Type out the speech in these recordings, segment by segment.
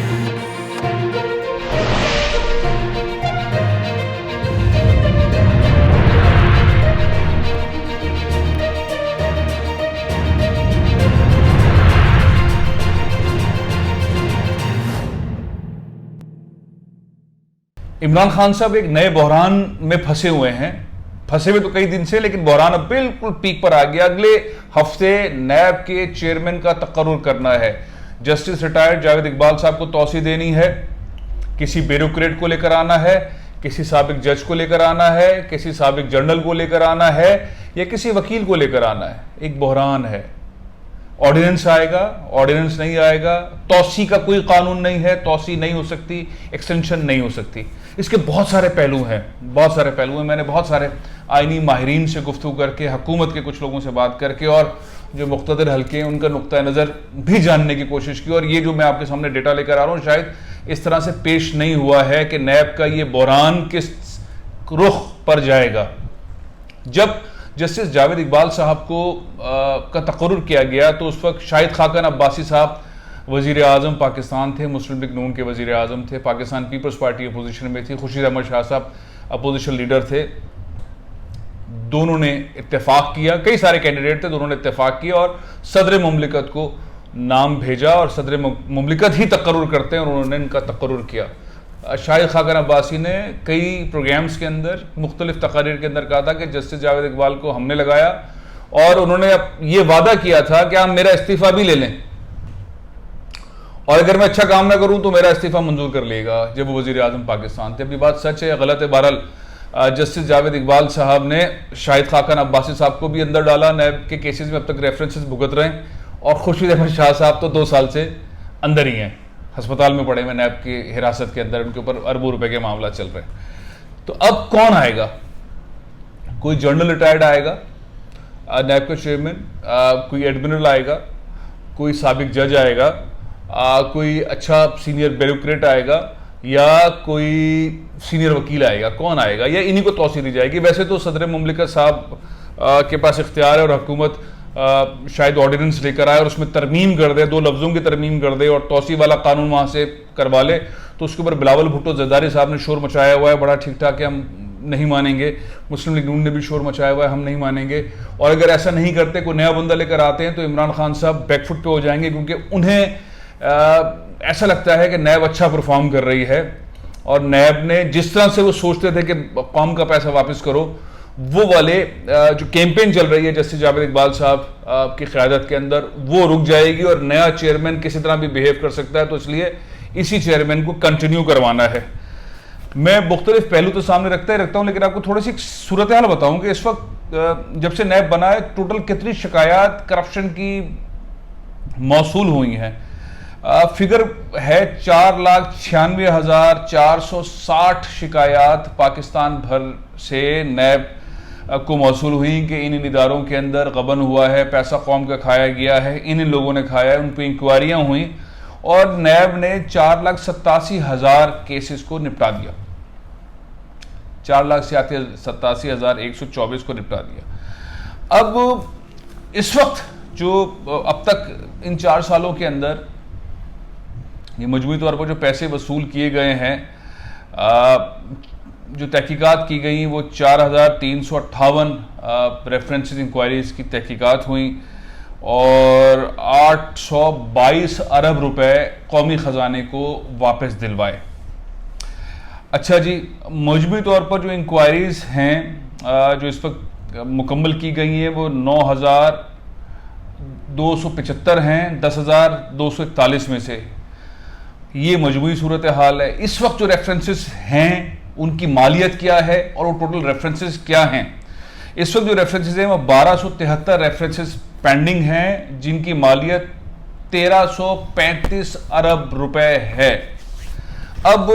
इमरान खान साहब एक नए बहरान में फंसे हुए हैं, फंसे हुए तो कई दिन से, लेकिन बहरान अब बिल्कुल पीक पर आ गया। अगले हफ्ते नैब के चेयरमैन का तकर्रुर करना है। जस्टिस रिटायर्ड जावेद इकबाल साहब को तौसी देनी है, किसी ब्यूरोक्रेट को लेकर आना है, किसी साबिक जज को लेकर आना है, किसी साबिक जनरल को लेकर आना है, या किसी वकील को लेकर आना है। एक बहरान है। ऑर्डिनेंस आएगा, ऑर्डिनेंस नहीं आएगा, तौसी का कोई कानून नहीं है, तौसी नहीं हो सकती, एक्सटेंशन नहीं हो सकती। इसके बहुत सारे पहलू हैं, बहुत सारे पहलू हैं। मैंने बहुत सारे आईनी माहिरीन से गुफ्तगू करके, हुकूमत के कुछ लोगों से बात करके, और जो मुख्तदर हल्के हैं उनका नुक्ता नज़र भी जानने की कोशिश की। और ये जो मैं आपके सामने डेटा लेकर आ रहा हूँ, शायद इस तरह से पेश नहीं हुआ है कि नैब का ये बहरान किस रुख पर जाएगा। जब जस्टिस जावेद इकबाल साहब को का तकर्रुर किया गया तो उस वक्त शाहिद खाकन अब्बासी साहब वज़ीर आज़म पाकिस्तान थे, मुस्लिम लीग नून के वज़ीर आज़म थे, पाकिस्तान पीपल्स पार्टी अपोजिशन में थी, खुर्शीद अहमद शाह साहब अपोजिशन लीडर थे। दोनों ने इत्तेफाक किया, कई सारे कैंडिडेट थे, दोनों ने इत्तेफाक किया और सदर मुमलिकत को नाम भेजा, और सदर मुमलिकत ही तकर्रुर करते हैं और उन्होंने इनका तकर्रुर किया। शाहिद खाकन अब्बासी ने कई प्रोग्राम्स के अंदर, मुख्तलिफ तकारीर के अंदर कहा था कि जस्टिस जावेद इकबाल को हमने लगाया, और उन्होंने अब ये वादा किया था कि आप मेरा इस्तीफ़ा भी ले लें, और अगर मैं अच्छा काम ना करूं तो मेरा इस्तीफ़ा मंजूर कर लेगा, जब वो वज़ीर आज़म पाकिस्तान थे। अब ये बात सच है या गलत है, बहरहाल जस्टिस जावेद इकबाल साहब ने शाहिद खाकन अब्बासी साहब को भी अंदर डाला, नैब के केसेस में अब तक रेफरेंसेस भुगत रहे हैं, और खुर्शीद अहमद शाह साहब तो 2 साल से अंदर ही हैं, अस्पताल में पड़े हुए नैब की हिरासत के अंदर, उनके ऊपर अरबों रुपए के मामला चल रहे हैं। तो अब कौन आएगा? कोई जनरल रिटायर्ड आएगा नैब का चेयरमैन, कोई एडमिरल आएगा, कोई साबिक जज आएगा, कोई अच्छा सीनियर ब्यूरोक्रेट आएगा, या कोई सीनियर वकील आएगा? कौन आएगा? या इन्हीं को तौसी दी जाएगी? वैसे तो सदर मुमलिकत साहब के पास इख्तियार है, और हुकूमत शायद ऑर्डिनेंस लेकर आए और उसमें तरमीम कर दे, 2 लफ्ज़ों की तरमीम कर दे और तौसी वाला कानून वहाँ से करवा ले। तो उसके ऊपर बिलावल भुट्टो जरदारी साहब ने शोर मचाया हुआ है, बड़ा ठीक ठाक है, हम नहीं मानेंगे। मुस्लिम लीग नून ने भी शोर मचाया हुआ है, हम नहीं मानेंगे। और अगर ऐसा नहीं करते, कोई नया बंदा लेकर आते हैं, तो इमरान खान साहब बैकफुट पे हो जाएंगे, क्योंकि उन्हें ऐसा लगता है कि नैब अच्छा परफॉर्म कर रही है, और नैब ने जिस तरह से वो सोचते थे कि कौम का पैसा वापस करो, वो वाले जो कैंपेन चल रही है जस्टिस जावेद इकबाल साहब की क़यादत के अंदर, वो रुक जाएगी, और नया चेयरमैन किसी तरह भी बिहेव कर सकता है। तो इसलिए इसी चेयरमैन को कंटिन्यू करवाना है। मैं मुख्तलिफ पहलू तो सामने रखता ही रखता हूँ, लेकिन आपको थोड़ी सी सूरत हाल बताऊँ कि इस वक्त जब से नैब बना है, टोटल कितनी शिकायत करप्शन की मौसूल हुई हैं। फिगर है 4,96,460 शिकायत पाकिस्तान भर से नैब को मौसूल हुई कि इन इदारों के अंदर गबन हुआ है, पैसा कौम का खाया गया है, इन लोगों ने खाया है। उन पर इंक्वायरियाँ हुई और नैब ने 4,87,000 केसेस को निपटा दिया, 4,87,124 को निपटा दिया। अब इस वक्त जो अब तक इन 4 सालों के अंदर ये मजमूई तौर पर जो पैसे वसूल किए गए हैं, जो तहकीकात की गई, वो 4,358 रेफरेंसेस इंक्वायरीज की तहकीकात हुई, और 822 अरब रुपए कौमी ख़जाने को वापस दिलवाए। अच्छा जी, मजमूई तौर पर जो इंक्वायरीज हैं जो इस वक्त मुकम्मल की गई हैं, वो 9,275 हैं 10,241 में से। ये मजमूई सूरत हाल है। इस वक्त जो रेफरेंसेस हैं उनकी मालियत क्या है और वो टोटल रेफरेंसेस क्या हैं? इस वक्त जो रेफरेंसेस हैं वो 1273 रेफरेंसेस पेंडिंग हैं, जिनकी मालियत 1335 अरब रुपए है। अब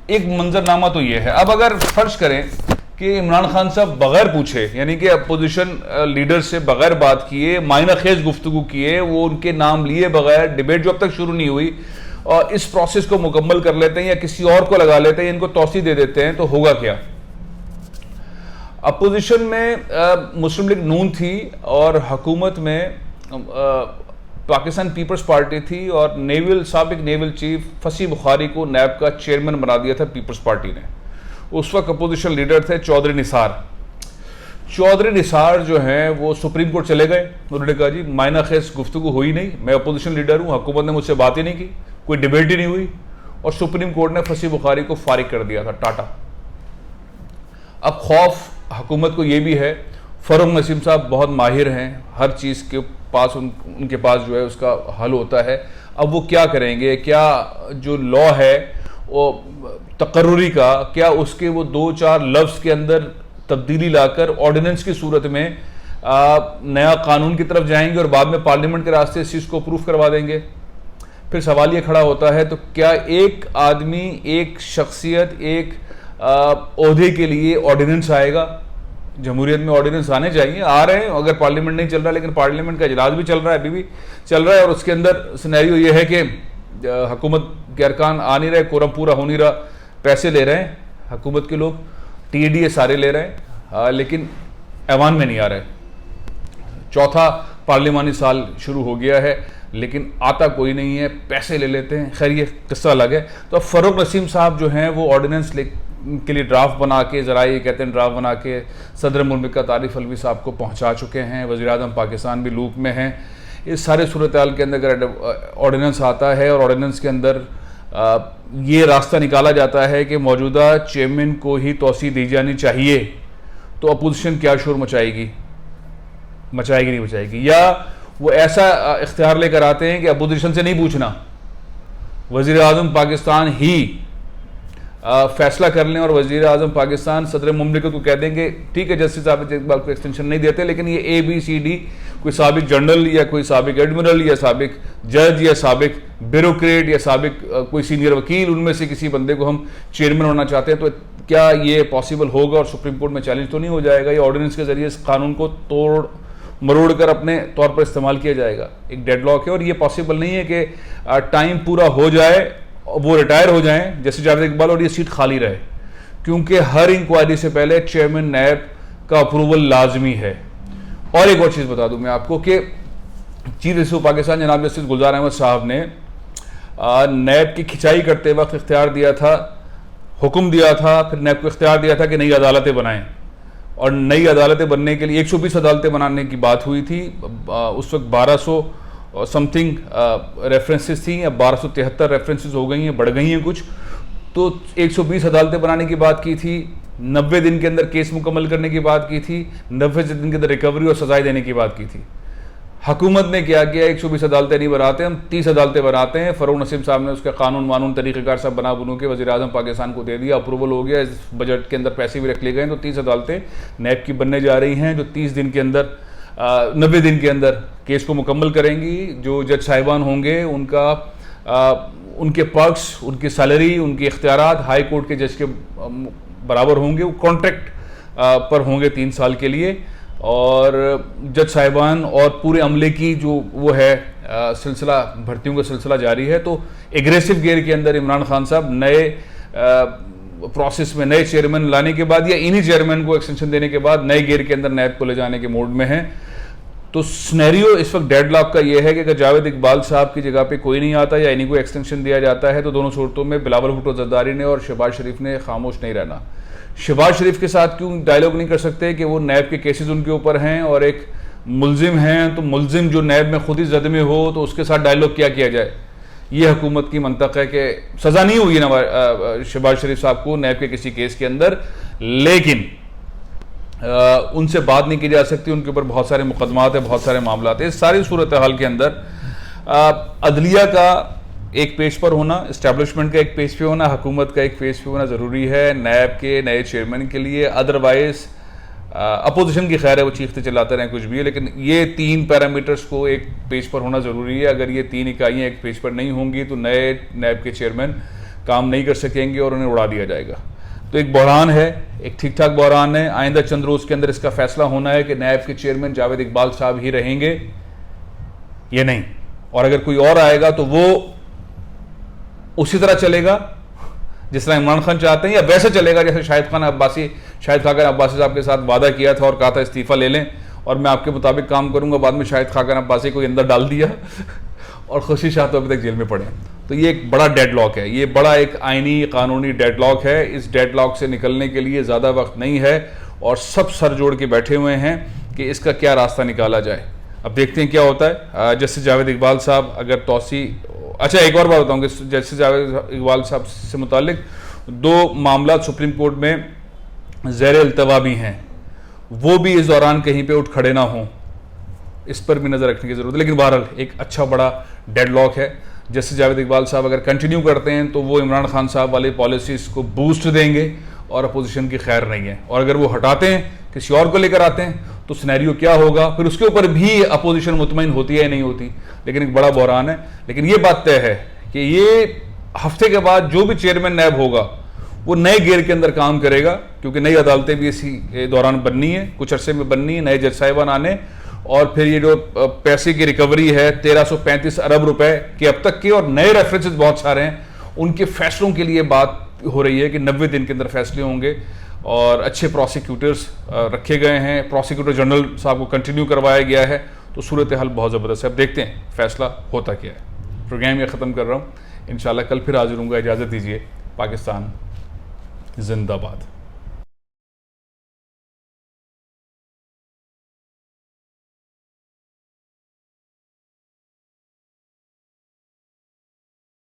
एक मंजरनामा तो ये है, अब अगर फर्ज करें कि इमरान खान साहब बगैर पूछे, यानी कि अपोजिशन लीडर से बगैर बात किए, मायना खेज गुफ्तगू किए, वो उनके नाम लिए बगैर, डिबेट जो अब तक शुरू नहीं हुई, और इस प्रोसेस को मुकम्मल कर लेते हैं या किसी और को लगा लेते हैं, इनको तौसी दे देते हैं, तो होगा क्या? अपोजिशन में मुस्लिम लीग नून थी और हुकूमत में पाकिस्तान पीपल्स पार्टी थी और साबिक नेवल चीफ फसी बुखारी को नैब का चेयरमैन बना दिया था पीपल्स पार्टी ने। उस वक्त अपोजिशन लीडर थे चौधरी निसार। चौधरी निसार जो हैं वो सुप्रीम कोर्ट चले गए। उन्होंने कहा जी मायना खेस गुफ्तगू हुई नहीं, मैं अपोजिशन लीडर हूँ, हुकूमत ने मुझसे बात ही नहीं की, कोई डिबेट ही नहीं हुई, और सुप्रीम कोर्ट ने फसी बुखारी को फारिग कर दिया था, टाटा। अब खौफ हुकूमत को ये भी है, फरूक नसीम साहब बहुत माहिर हैं, हर चीज़ के पास उनके पास जो है उसका हल होता है। अब वो क्या करेंगे, क्या जो लॉ है वो तकर्रुरी का, क्या उसके वो 2-4 लफ्ज़ के अंदर तब्दीली लाकर ऑर्डिनेंस की सूरत में नया कानून की तरफ जाएंगे और बाद में पार्लियामेंट के रास्ते इस चीज़ को अप्रूव करवा देंगे। फिर सवाल ये खड़ा होता है, तो क्या एक आदमी, एक शख्सियत, एक ओहदे के लिए ऑर्डिनेंस आएगा? जमहूरियत में ऑर्डिनेंस आने चाहिए, आ रहे हैं, अगर पार्लियामेंट नहीं चल रहा, लेकिन पार्लियामेंट का इजलास भी चल रहा है, अभी भी चल रहा है, और उसके अंदर सिनेरियो ये है कि हुकूमत के अरकान आ नहीं रहे, कोरम पूरा हो नहीं रहा, पैसे ले रहे हैं हुकूमत के लोग, TDA सारे ले रहे हैं, लेकिन ऐवान में नहीं आ रहे। चौथा पार्लिमानी साल शुरू हो गया है, लेकिन आता कोई नहीं है, पैसे ले लेते हैं। खैर ये किस्सा अलग है। तो अब फ़रूक नसीम साहब जो हैं वो ऑर्डिनेंस के लिए ड्राफ्ट बना के, ज़रा ये कहते हैं ड्राफ्ट बना के सदर मुमलिकत आरिफ अलवी साहब को पहुंचा चुके हैं। वज़ीर-ए-आज़म पाकिस्तान भी लूप में हैं। इस सारे सूरत हाल के अंदर अगर ऑर्डिनेंस आता है और ऑर्डिनेंस के अंदर ये रास्ता निकाला जाता है कि मौजूदा चेयरमैन को ही तौसी दी जानी चाहिए, तो अपोजिशन क्या शोर मचाएगी? नहीं मचाएगी। या वो ऐसा इख्तियार लेकर आते हैं कि अपोजिशन से नहीं पूछना, वज़ीर-ए-आज़म पाकिस्तान ही फैसला कर लें, और वज़ीर-ए-आज़म पाकिस्तान सदर मुमलिकत को कह देंगे ठीक है जस्टिस आबिद इकबाल को एक्सटेंशन नहीं देते, लेकिन ये ABCD कोई साबिक जनरल या कोई साबिक एडमिरल या साबिक जज या साबिक ब्यूरोक्रेट या साबिक कोई सीनियर वकील, उनमें से किसी बंदे को हम चेयरमैन होना चाहते हैं, तो क्या ये पॉसिबल होगा और सुप्रीम कोर्ट में चैलेंज तो नहीं हो जाएगा? या ऑर्डिनेंस के जरिए इस कानून को तोड़ मरोड़ कर अपने तौर पर इस्तेमाल किया जाएगा? एक डेडलॉक है और ये पॉसिबल नहीं है कि टाइम पूरा हो जाए, वो रिटायर हो जाएं जैसे जावेद इकबाल और ये सीट खाली रहे, क्योंकि हर इंक्वायरी से पहले चेयरमैन नैब का अप्रूवल लाजमी है। और एक और चीज़ बता दूं मैं आपको कि चीफ जस्टिस ऑफ पाकिस्तान जनाब जस्टिस गुलजार अहमद साहब ने नैब की खिंचाई करते वक्त इख्तियार दिया था, हुक्म दिया था, फिर नैब को इख्तियार दिया था कि नई अदालतें बनाएं, और नई अदालतें बनने के लिए 120 अदालतें बनाने की बात हुई थी। उस वक्त 1200 समथिंग रेफरेंसेस थी, या 1273 रेफरेंसेस हो गई हैं, बढ़ गई हैं कुछ, तो 120 अदालतें बनाने की बात की थी, 90 दिन के अंदर केस मुकम्मल करने की बात की थी, 90 दिन के अंदर रिकवरी और सजाएं देने की बात की थी। हुकूमत ने क्या किया, 120 अदालतें नहीं बनाते, हम 30 अदालतें बनाते हैं। फ़रूक नसीम साहब ने उसका कानून तरीक़ेकार सब बना बनू के वज़ीर-ए-आज़म पाकिस्तान को दे दिया, अप्रूवल हो गया, इस बजट के अंदर पैसे भी रख लिए गए, तो 30 अदालतें नैब की बनने जा रही हैं, जो 30 दिन के अंदर 90 दिन के अंदर केस को मुकम्मल करेंगी। जो जज साहिबान होंगे उनके पक्ष, उनकी सैलरी, उनके इख्तियारात हाई कोर्ट के जज के बराबर होंगे, वो कॉन्ट्रैक्ट पर होंगे 3 साल के लिए, और जज साहिबान और पूरे अमले की जो वो है सिलसिला, भर्तियों का सिलसिला जारी है। तो एग्रेसिव गेयर के अंदर इमरान खान साहब नए प्रोसेस में नए चेयरमैन लाने के बाद या इन्हीं चेयरमैन को एक्सटेंशन देने के बाद नए गेयर के अंदर नैब को ले जाने के मोड में हैं। तो स्नैरियो इस वक्त डेडलॉक का ये है कि अगर जावेद इकबाल साहब की जगह पे कोई नहीं आता या इन्हीं को एक्सटेंशन दिया जाता है, तो दोनों सूरतों में बिलावल भुट्टो जरदारी ने और शहबाज शरीफ ने खामोश नहीं रहना। शहबाज शरीफ के साथ क्यों डायलॉग नहीं कर सकते कि वो नैब के केसेस उनके ऊपर हैं और एक मुलजिम हैं, तो मुलजिम जो नैब में खुद ही जद में हो तो उसके साथ डायलॉग क्या किया जाए? ये हुकूमत की मंतक है कि सज़ा नहीं हुई शहबाज शरीफ साहब को नैब के किसी केस के अंदर, लेकिन उनसे बात नहीं की जा सकती, उनके ऊपर बहुत सारे मुकदमात हैं, बहुत सारे मामला हैं। इस सारी सूरत हाल के अंदर अदलिया का एक पेज पर होना, इस्टेब्लिशमेंट का एक पेज पे होना, हुकूमत का एक पेज पे होना ज़रूरी है नैब के नए चेयरमैन के लिए। अदरवाइज़ अपोजिशन की खैर है, वो चीखते चिल्लाते रहें कुछ भी है, लेकिन ये 3 पैरामीटर्स को एक पेज पर होना ज़रूरी है। अगर ये 3 इकाइयाँ एक पेज पर नहीं होंगी तो नए नैब के चेयरमैन काम नहीं कर सकेंगे और उन्हें उड़ा दिया जाएगा। तो एक बहरान है, एक ठीक ठाक बहरान है। आइंदा चंद रोज़ के अंदर इसका फैसला होना है कि नैब के चेयरमैन जावेद इकबाल साहब ही रहेंगे ये नहीं, और अगर कोई और आएगा तो वो उसी तरह चलेगा जिस तरह इमरान खान चाहते हैं, या वैसे चलेगा जैसे शाहिद खाकन अब्बासी साहब के साथ वादा किया था और कहा था इस्तीफ़ा ले लें और मैं आपके मुताबिक काम करूंगा, बाद में शाहिद खाकन अब्बासी को अंदर डाल दिया। और खुशी शाह तो अभी तक जेल में पड़े हैं। तो ये एक बड़ा डेडलॉक है, ये बड़ा एक आइनी कानूनी डेडलॉक है। इस डेडलॉक से निकलने के लिए ज़्यादा वक्त नहीं है और सब सर जोड़ के बैठे हुए हैं कि इसका क्या रास्ता निकाला जाए। अब देखते हैं क्या होता है। जस्टिस जावेद इकबाल साहब अगर तौसी, अच्छा एक और बात बताऊँ कि जस्टिस जावेद इकबाल साहब से मुतालिक 2 मामला सुप्रीम कोर्ट में ज़ेर इल्तवा भी हैं, वो भी इस दौरान कहीं पे उठ खड़े ना हों, इस पर भी नज़र रखने की ज़रूरत है। लेकिन बहरहाल एक अच्छा बड़ा डेडलॉक है। जस्टिस जावेद इकबाल साहब अगर कंटिन्यू करते हैं तो वो इमरान खान साहब वाली पॉलिसीज़ को बूस्ट देंगे और अपोजिशन की खैर नहीं है। और अगर वो हटाते हैं, किसी और को लेकर आते हैं, तो सिनेरियो क्या होगा, फिर उसके ऊपर भी अपोजिशन मुतमईन होती है या नहीं होती। लेकिन एक बड़ा बहरान है। लेकिन ये बात तय है कि ये हफ्ते के बाद जो भी चेयरमैन नैब होगा वो नए गेयर के अंदर काम करेगा, क्योंकि नई अदालतें भी इसी दौरान बननी है, कुछ अरसे में बननी है, नए जज साहिबान आने। और फिर ये जो पैसे की रिकवरी है 1335 अरब रुपए के अब तक के, और नए रेफरेंसेस बहुत सारे हैं, उनके फैसलों के लिए बात हो रही है कि 90 दिन के अंदर फैसले होंगे। और अच्छे प्रोसिक्यूटर्स रखे गए हैं, प्रोसिक्यूटर जनरल साहब को कंटिन्यू करवाया गया है। तो सूरत हाल बहुत ज़बरदस्त है। अब देखते हैं फैसला होता क्या है। प्रोग्राम ये ख़त्म कर रहा हूँ, इंशाल्लाह कल फिर हाजिर होऊंगा। इजाज़त दीजिए। पाकिस्तान जिंदाबाद।